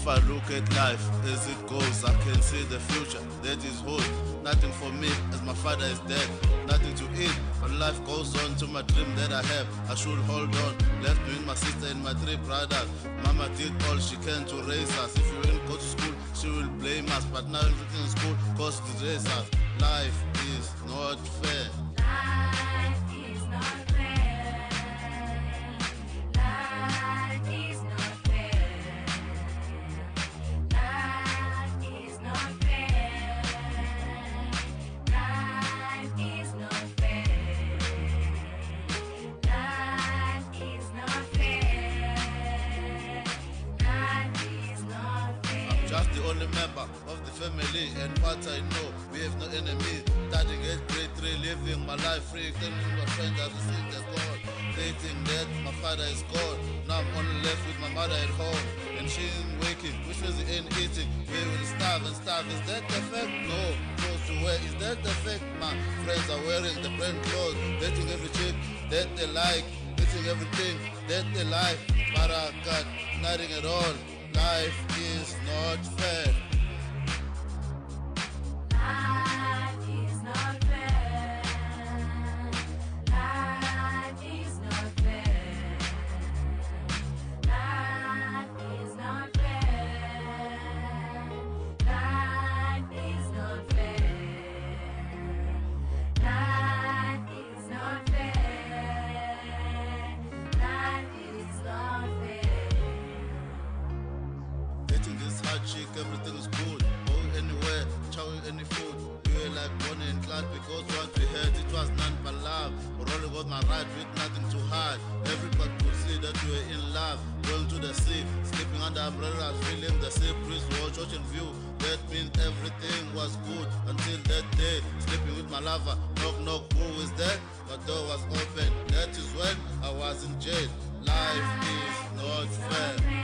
If I look at life as it goes, I can see the future that is whole. Nothing for me as my father is dead. Nothing to eat, but life goes on to my dream that I have. I should hold on. Left me with my sister and my three brothers. Mama did all she can to raise us. If we didn't go to school, she will blame us. But now everything in school goes to raise us. Life is not fair. Life is not fair. Life is not fair. Life is not fair. Life is not fair. Life is not fair. Life is not fair. I'm just the only member of the family, and what I know, we have no enemy. Starting at grade 3, living my life free, telling my friends I received as God. They think that my father is gone. Now I'm only left with my mother at home, and she ain't waking, which means he ain't eating. We will starve and starve. Is that the fact? No. Clothes to wear, is that the fact? My friends are wearing the brand clothes, dating every chick that they like, eating everything that they like. But I got nothing at all. Life is not fair. Life is not fair. Life is not fair. Life is not fair. Life is not fair. Life is not fair. Life is not fair. Dating this hot chick, everything is cool. Going anywhere, chowing any food. We were like Bonnie and Clyde because what we had, it was none but love. We rolling on my ride with nothing to hide. Everybody could see that we were in love. Going to the sea, sleeping under umbrellas, feeling the sea breeze, watch ocean view. That means everything was good until that day. Sleeping with my lover, knock knock, who is that? My door was open, that is when I was in jail. Life is not fair.